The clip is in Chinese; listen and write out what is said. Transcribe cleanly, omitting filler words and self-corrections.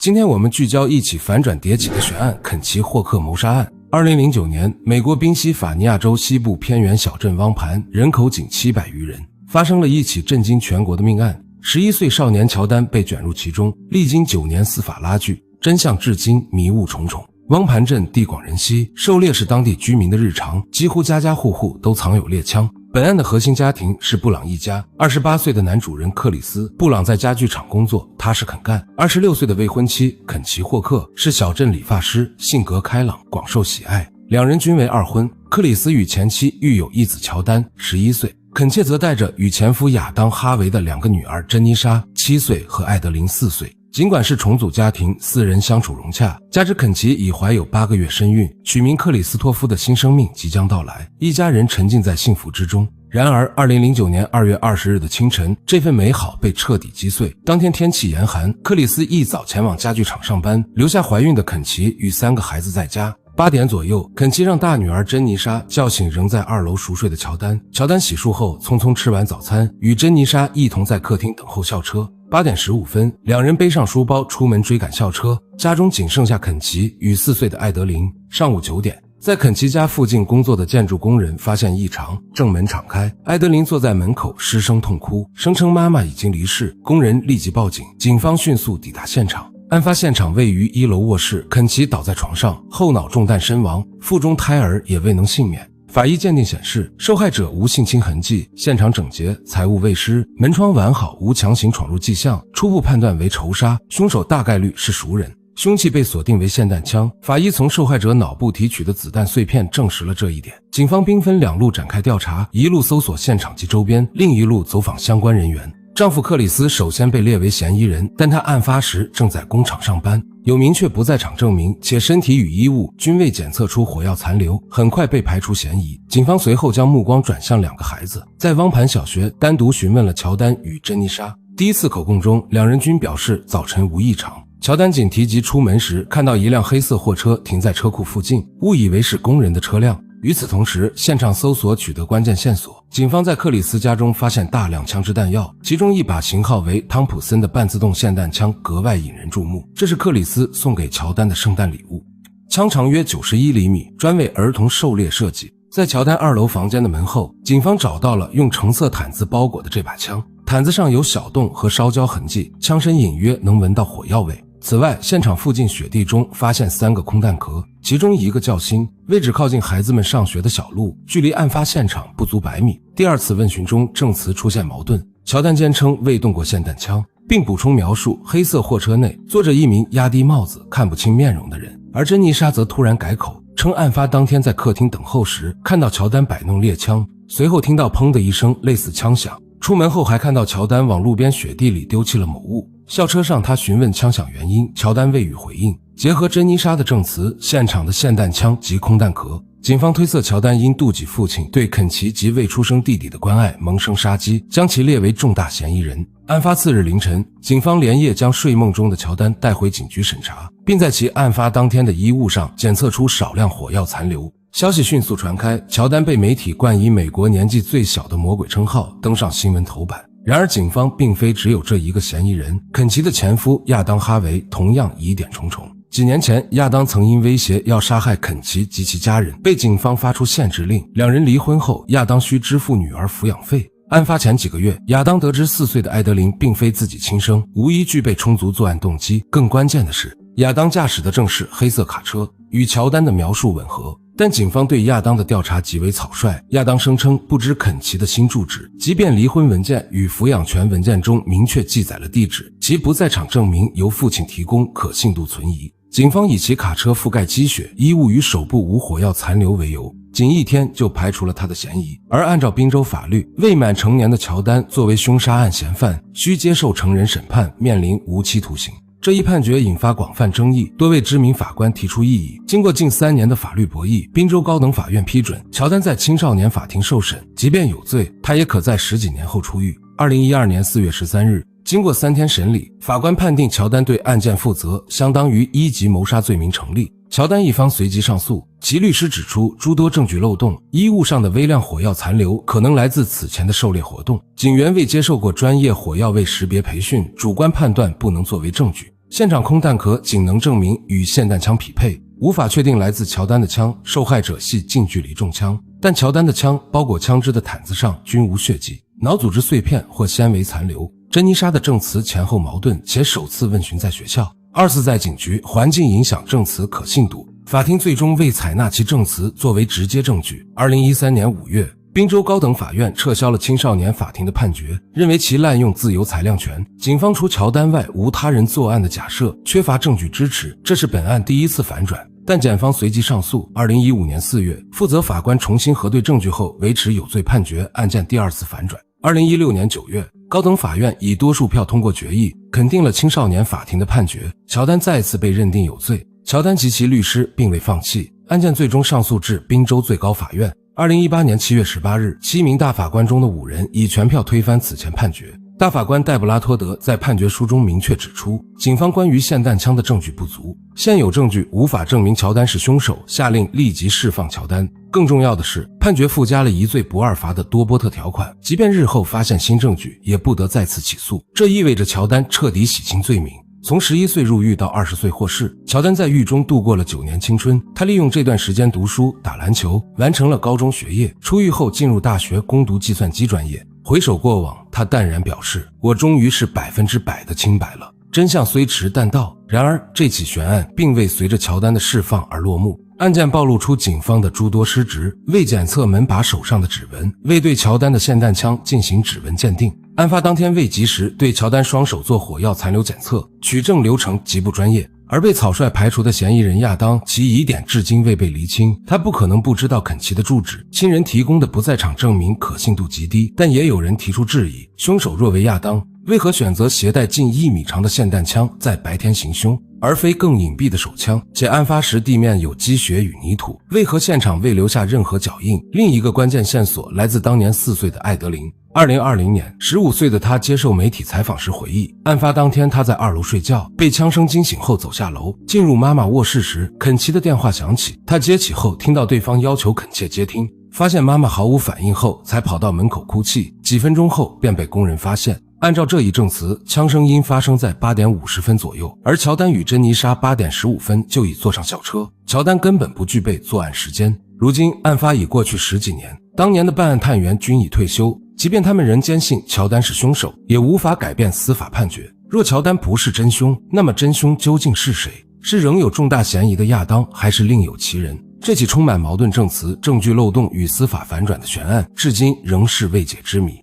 今天我们聚焦一起反转迭起的悬案——肯奇霍克谋杀案。2009年，美国宾夕法尼亚州西部偏远小镇汪盘，人口仅700余人，发生了一起震惊全国的命案。11岁少年乔丹被卷入其中，历经9年司法拉锯，真相至今迷雾重重。汪盘镇地广人稀，狩猎是当地居民的日常，几乎家家户户都藏有猎枪。本案的核心家庭是布朗一家，28岁的男主人克里斯·布朗在家具厂工作，踏实肯干；26岁的未婚妻肯奇·霍克是小镇理发师，性格开朗，广受喜爱。两人均为二婚，克里斯与前妻育有一子乔丹11岁，肯切则带着与前夫亚当·哈维的2个女儿珍妮莎7岁和艾德琳4岁。尽管是重组家庭，4人相处融洽，加之肯奇已怀有8个月身孕，取名克里斯托夫的新生命即将到来，一家人沉浸在幸福之中。然而2009年2月20日的清晨，这份美好被彻底击碎。当天天气严寒，克里斯一早前往家具厂上班，留下怀孕的肯奇与3个孩子在家。8点左右，肯奇让大女儿珍妮莎叫醒仍在2楼熟睡的乔丹。乔丹洗漱后匆匆吃完早餐，与珍妮莎一同在客厅等候校车。8点15分，两人背上书包出门追赶校车，家中仅剩下肯奇与4岁的艾德琳。上午9点，在肯奇家附近工作的建筑工人发现异常，正门敞开，艾德琳坐在门口失声痛哭，声称妈妈已经离世。工人立即报警，警方迅速抵达现场。案发现场位于1楼卧室，肯奇倒在床上，后脑中弹身亡，腹中胎儿也未能幸免。法医鉴定显示，受害者无性侵痕迹，现场整洁，财物未失，门窗完好，无强行闯入迹象，初步判断为仇杀，凶手大概率是熟人。凶器被锁定为霰弹枪，法医从受害者脑部提取的子弹碎片证实了这一点。警方兵分2路展开调查，一路搜索现场及周边，另一路走访相关人员。丈夫克里斯首先被列为嫌疑人，但他案发时正在工厂上班，有明确不在场证明，且身体与衣物均未检测出火药残留，很快被排除嫌疑。警方随后将目光转向2个孩子，在汪盘小学单独询问了乔丹与珍妮莎。第一次口供中，两人均表示早晨无异常。乔丹仅提及出门时看到一辆黑色货车停在车库附近，误以为是工人的车辆。与此同时，现场搜索取得关键线索，警方在克里斯家中发现大量枪支弹药，其中一把型号为汤普森的半自动霰弹枪格外引人注目，这是克里斯送给乔丹的圣诞礼物。枪长约91厘米，专为儿童狩猎设计。在乔丹2楼房间的门后，警方找到了用橙色毯子包裹的这把枪，毯子上有小洞和烧焦痕迹，枪身隐约能闻到火药味。此外，现场附近雪地中发现3个空弹壳，其中1个较新，位置靠近孩子们上学的小路，距离案发现场不足100米。第2次问询中，证词出现矛盾，乔丹坚称未动过霰弹枪，并补充描述黑色货车内坐着一名压低帽子看不清面容的人，而珍妮莎则突然改口，称案发当天在客厅等候时看到乔丹摆弄猎枪，随后听到砰的一声类似枪响，出门后还看到乔丹往路边雪地里丢弃了某物。校车上他询问枪响原因，乔丹未予回应。结合珍妮莎的证词，现场的霰弹枪及空弹壳，警方推测乔丹因妒忌父亲对肯奇及未出生弟弟的关爱，萌生杀机，将其列为重大嫌疑人。案发次日凌晨，警方连夜将睡梦中的乔丹带回警局审查，并在其案发当天的衣物上检测出少量火药残留。消息迅速传开，乔丹被媒体冠以美国年纪最小的魔鬼称号，登上新闻头版。然而警方并非只有这一个嫌疑人，肯奇的前夫亚当·哈维同样疑点重重。几年前，亚当曾因威胁要杀害肯奇及其家人，被警方发出限制令。两人离婚后，亚当需支付女儿抚养费。案发前几个月，亚当得知4岁的艾德琳并非自己亲生，无疑具备充足作案动机。更关键的是，亚当驾驶的正是黑色卡车，与乔丹的描述吻合。但警方对亚当的调查极为草率，亚当声称不知肯奇的新住址，即便离婚文件与抚养权文件中明确记载了地址，其不在场证明由父亲提供，可信度存疑。警方以其卡车覆盖积雪，衣物与手部无火药残留为由，仅1天就排除了他的嫌疑。而按照宾州法律，未满成年的乔丹作为凶杀案嫌犯，需接受成人审判，面临无期徒刑。这一判决引发广泛争议，多位知名法官提出异议。经过近3年的法律博弈，宾州高等法院批准乔丹在青少年法庭受审，即便有罪，他也可在10几年后出狱。2012年4月13日，经过3天审理，法官判定乔丹对案件负责，相当于1级谋杀罪名成立。乔丹一方随即上诉，其律师指出诸多证据漏洞，衣物上的微量火药残留可能来自此前的狩猎活动，警员未接受过专业火药味识别培训，主观判断不能作为证据。现场空弹壳仅能证明与霰弹枪匹配，无法确定来自乔丹的枪，受害者系近距离中枪，但乔丹的枪包裹枪支的毯子上均无血迹、脑组织碎片或纤维残留。珍妮莎的证词前后矛盾，且首次问询在学校，2次在警局，环境影响证词可信度。法庭最终未采纳其证词作为直接证据。2013年5月，宾州高等法院撤销了青少年法庭的判决，认为其滥用自由裁量权。警方除乔丹外无他人作案的假设，缺乏证据支持，这是本案第一次反转。但检方随即上诉。2015年4月，负责法官重新核对证据后维持有罪判决，案件第2次反转。2016年9月，高等法院以多数票通过决议，肯定了青少年法庭的判决，乔丹再次被认定有罪。乔丹及其律师并未放弃，案件最终上诉至宾州最高法院。2018年7月18日，7名大法官中的5人以全票推翻此前判决。大法官戴布拉托德在判决书中明确指出，警方关于霰弹枪的证据不足，现有证据无法证明乔丹是凶手，下令立即释放乔丹。更重要的是，判决附加了一罪不二罚的多波特条款，即便日后发现新证据，也不得再次起诉。这意味着乔丹彻底洗清罪名。从11岁入狱到20岁获释，乔丹在狱中度过了9年青春。他利用这段时间读书、打篮球，完成了高中学业。出狱后进入大学攻读计算机专业。回首过往，他淡然表示：“我终于是100%的清白了。”真相虽迟但到。然而，这起悬案并未随着乔丹的释放而落幕。案件暴露出警方的诸多失职，未检测门把手上的指纹，未对乔丹的霰弹枪进行指纹鉴定。案发当天未及时对乔丹双手做火药残留检测，取证流程极不专业。而被草率排除的嫌疑人亚当，其疑点至今未被厘清，他不可能不知道肯奇的住址。亲人提供的不在场证明可信度极低，但也有人提出质疑：凶手若为亚当，为何选择携带近1米长的霰弹枪在白天行凶，而非更隐蔽的手枪？且案发时地面有积雪与泥土，为何现场未留下任何脚印？另一个关键线索来自当年4岁的艾德琳。2020年，15岁的他接受媒体采访时回忆，案发当天他在2楼睡觉，被枪声惊醒后走下楼，进入妈妈卧室时，肯奇的电话响起，他接起后听到对方要求肯切接听，发现妈妈毫无反应后，才跑到门口哭泣，几分钟后便被工人发现。按照这一证词，枪声应发生在8点50分左右，而乔丹与珍妮莎8点15分就已坐上校车，乔丹根本不具备作案时间。如今案发已过去10几年，当年的办案探员均已退休，即便他们仍坚信乔丹是凶手，也无法改变司法判决。若乔丹不是真凶，那么真凶究竟是谁？是仍有重大嫌疑的亚当，还是另有其人？这起充满矛盾证词、证据漏洞与司法反转的悬案，至今仍是未解之谜。